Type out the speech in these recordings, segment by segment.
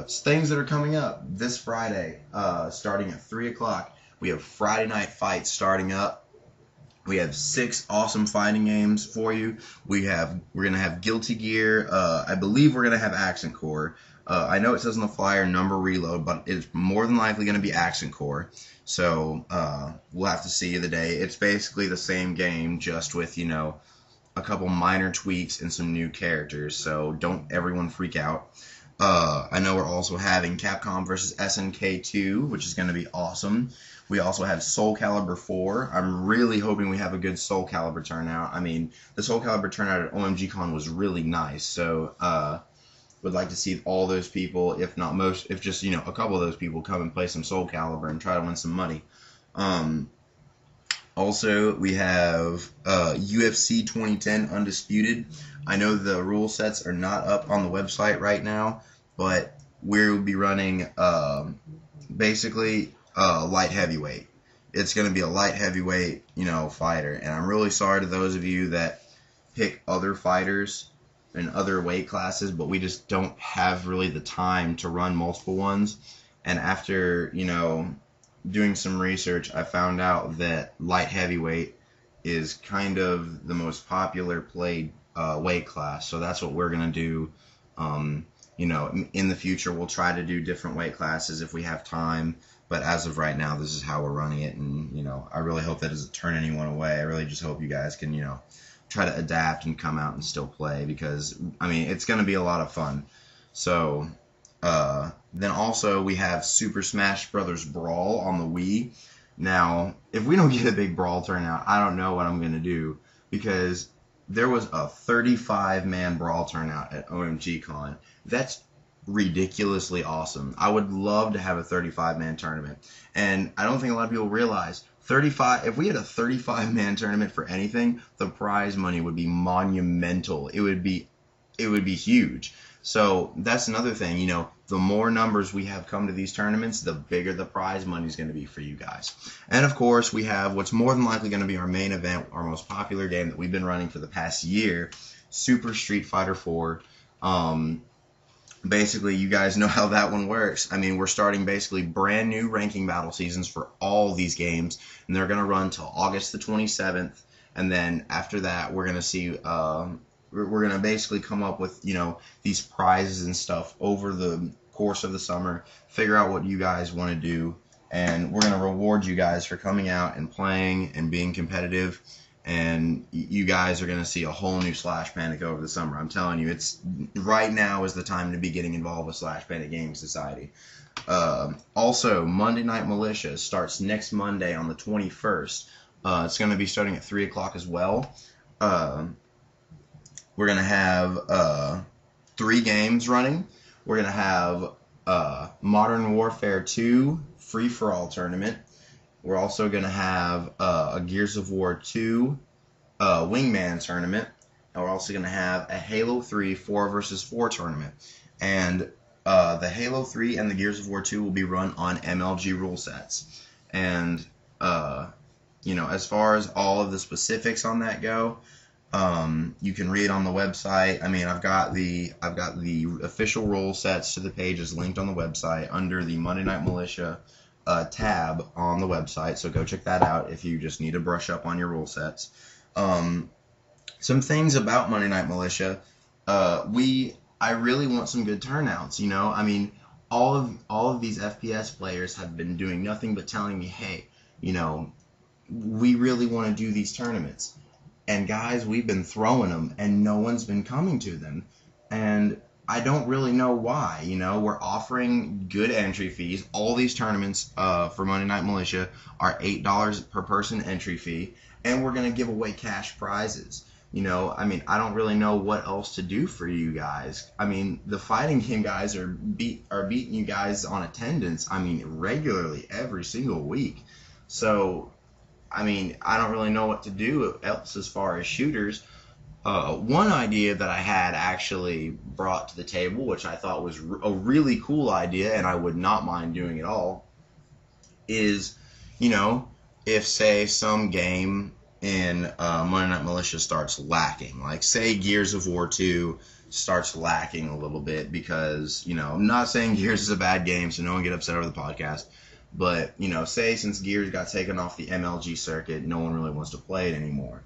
things that are coming up this Friday, starting at 3 o'clock. We have Friday Night Fights starting up. We have 6 awesome fighting games for you. We're gonna have Guilty Gear. I believe we're gonna have Accent Core. I know it says on the flyer Number Reload, but it's more than likely gonna be Accent Core. So we'll have to see the day. It's basically the same game, just with a couple minor tweaks and some new characters. So don't everyone freak out. I know we're also having Capcom vs. SNK 2, which is going to be awesome. We also have Soul Calibur 4. I'm really hoping we have a good Soul Calibur turnout. I mean, the Soul Calibur turnout at OMGcon was really nice. So, would like to see all those people, if not most, if just, a couple of those people come and play some Soul Calibur and try to win some money. Also, we have UFC 2010 Undisputed. I know the rule sets are not up on the website right now, but we'll be running basically light heavyweight. It's going to be a light heavyweight, fighter. And I'm really sorry to those of you that pick other fighters in other weight classes, but we just don't have really the time to run multiple ones. And after, doing some research, I found out that light heavyweight is kind of the most popular played weight class. So that's what we're going to do. In the future, we'll try to do different weight classes if we have time. But as of right now, this is how we're running it. And, I really hope that doesn't turn anyone away. I really just hope you guys can, try to adapt and come out and still play. Because, it's going to be a lot of fun. So, then also we have Super Smash Bros. Brawl on the Wii. Now, if we don't get a big Brawl turnout, I don't know what I'm going to do. Because there was a 35-man Brawl turnout at OMGcon. That's ridiculously awesome. I would love to have a 35-man tournament. And I don't think a lot of people realize, if we had a 35-man tournament for anything, the prize money would be monumental. It would be huge. So that's another thing, the more numbers we have come to these tournaments, the bigger the prize money is going to be for you guys. And of course, we have what's more than likely going to be our main event, our most popular game that we've been running for the past year, Super Street Fighter 4. Basically, you guys know how that one works. We're starting basically brand new ranking battle seasons for all these games, and they're going to run till August the 27th. And then after that, we're going to see, we're going to basically come up with, these prizes and stuff over the course of the summer, figure out what you guys want to do, and we're going to reward you guys for coming out and playing and being competitive. And you guys are going to see a whole new Slash Panic over the summer. I'm telling you, right now is the time to be getting involved with Slash Panic Gaming Society. Also, Monday Night Militia starts next Monday on the 21st. It's going to be starting at 3 o'clock as well. We're going to have 3 games running. We're going to have Modern Warfare 2 Free-for-All Tournament. We're also going to have a Gears of War 2 Wingman Tournament. And we're also going to have a Halo 3 4 vs 4 tournament. And the Halo 3 and the Gears of War 2 will be run on MLG rule sets. And, as far as all of the specifics on that go, you can read on the website. I've got the official rule sets to the pages linked on the website under the Monday Night Militia tab on the website, so go check that out if you just need to brush up on your rule sets. Some things about Monday Night Militia, I really want some good turnouts. All of these FPS players have been doing nothing but telling me, hey, we really want to do these tournaments, and guys, we've been throwing them and no one's been coming to them, and I don't really know why. We're offering good entry fees. All these tournaments for Monday Night Militia are $8 per person entry fee, and we're going to give away cash prizes. I don't really know what else to do for you guys. The fighting game guys are beating you guys on attendance, regularly every single week. So, I don't really know what to do else as far as shooters. One idea that I had actually brought to the table, which I thought was a really cool idea, and I would not mind doing it all, is, if, say, some game in Monday Night Militia starts lacking, like, say, Gears of War 2 starts lacking a little bit because, I'm not saying Gears is a bad game, so no one get upset over the podcast. But, say since Gears got taken off the MLG circuit, no one really wants to play it anymore.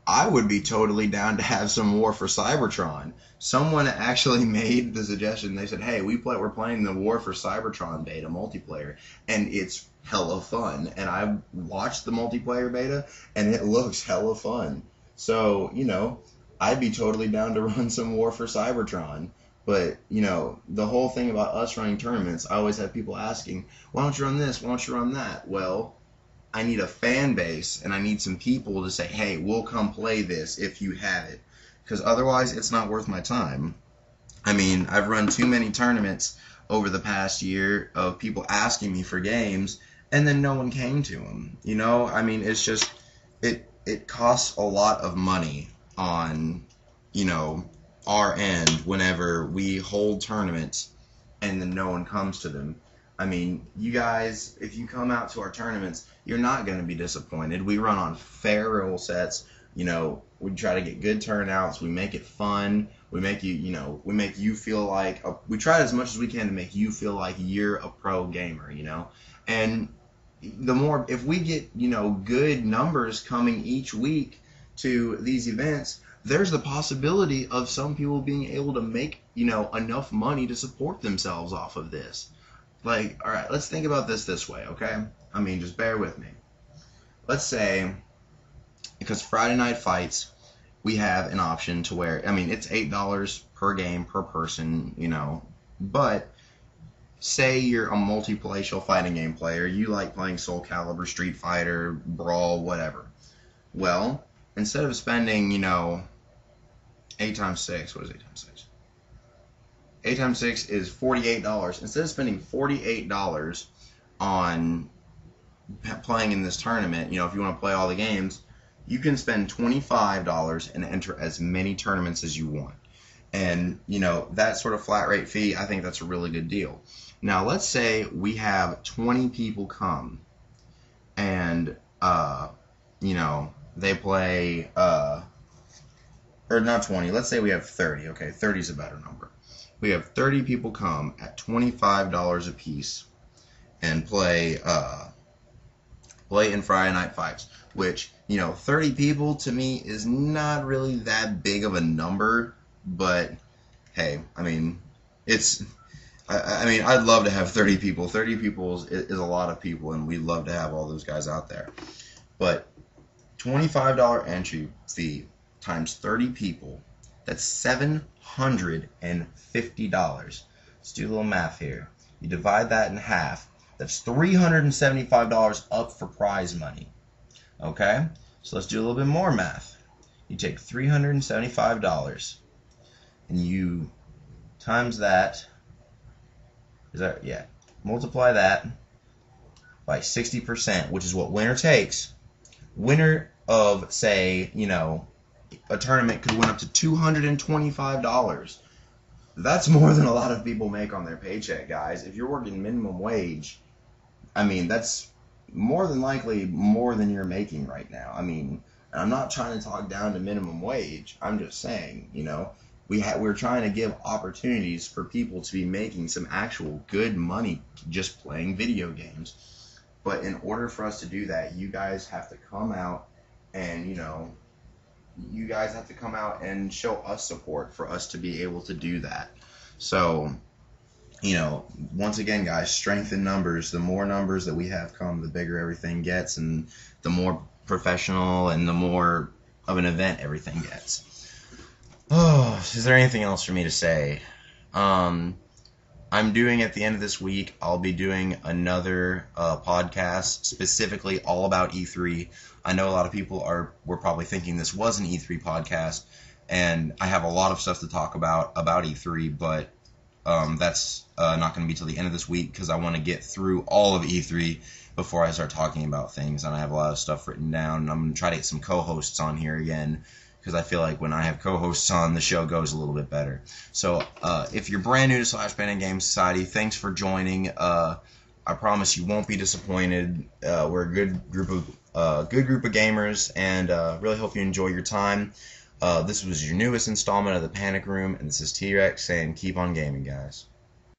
I would be totally down to have some War for Cybertron. Someone actually made the suggestion. They said, hey, we're playing the War for Cybertron beta multiplayer, and it's hella fun. And I watched the multiplayer beta, and it looks hella fun. So, I'd be totally down to run some War for Cybertron. But, the whole thing about us running tournaments, I always have people asking, why don't you run this? Why don't you run that? Well, I need a fan base, and I need some people to say, hey, we'll come play this if you have it. Because otherwise, it's not worth my time. I mean, I've run too many tournaments over the past year of people asking me for games, and then no one came to them. I mean, it's just, it costs a lot of money on, our end whenever we hold tournaments and then no one comes to them. I mean, you guys, if you come out to our tournaments, you're not going to be disappointed. We run on fair rule sets. We try to get good turnouts. We make it fun. We make we make you feel like, we try as much as we can to make you feel like you're a pro gamer, And the more, if we get, good numbers coming each week to these events, there's the possibility of some people being able to make, enough money to support themselves off of this. Like, all right, let's think about this way, okay? I mean, just bear with me. Let's say, because Friday Night Fights, we have an option to where, I mean, it's $8 per game per person, but say you're a multiplayer fighting game player, you like playing Soul Calibur, Street Fighter, Brawl, whatever. Well, instead of spending, 8 times 6, what is 8 times 6? 8 times 6 is $48. Instead of spending $48 on playing in this tournament, if you want to play all the games, you can spend $25 and enter as many tournaments as you want. And, that sort of flat rate fee, I think that's a really good deal. Now, let's say we have 20 people come and, they play, or not 20, let's say we have 30, okay, 30 is a better number. We have 30 people come at $25 a piece and play in Friday Night Fights, which, 30 people to me is not really that big of a number, but hey, I mean, I'd love to have 30 people. 30 people is a lot of people, and we'd love to have all those guys out there. But $25 entry fee times 30 people, that's $750. Let's do a little math here. You divide that in half. That's $375 up for prize money. Okay? So let's do a little bit more math. You take $375 and you times that. Multiply that by 60%, which is what winner takes. Winner of, say, a tournament could win up to $225. That's more than a lot of people make on their paycheck, guys. If you're working minimum wage, I mean, that's more than likely more than you're making right now. I mean, I'm not trying to talk down to minimum wage. I'm just saying, we're trying to give opportunities for people to be making some actual good money just playing video games. But in order for us to do that, you guys have to come out and, you guys have to come out and show us support for us to be able to do that. So, once again, guys, strength in numbers. The more numbers that we have come, the bigger everything gets, and the more professional and the more of an event everything gets. Oh, is there anything else for me to say? I'm doing, at the end of this week, I'll be doing another podcast specifically all about E3. I know a lot of people were probably thinking this was an E3 podcast, and I have a lot of stuff to talk about E3, but that's not going to be till the end of this week because I want to get through all of E3 before I start talking about things, and I have a lot of stuff written down, and I'm going to try to get some co-hosts on here again, because I feel like when I have co-hosts on, the show goes a little bit better. So if you're brand new to Slash Pen and Game Society, thanks for joining. I promise you won't be disappointed. We're a good group of gamers, and really hope you enjoy your time. This was your newest installment of the Panic Room, and this is T-Rex saying keep on gaming, guys.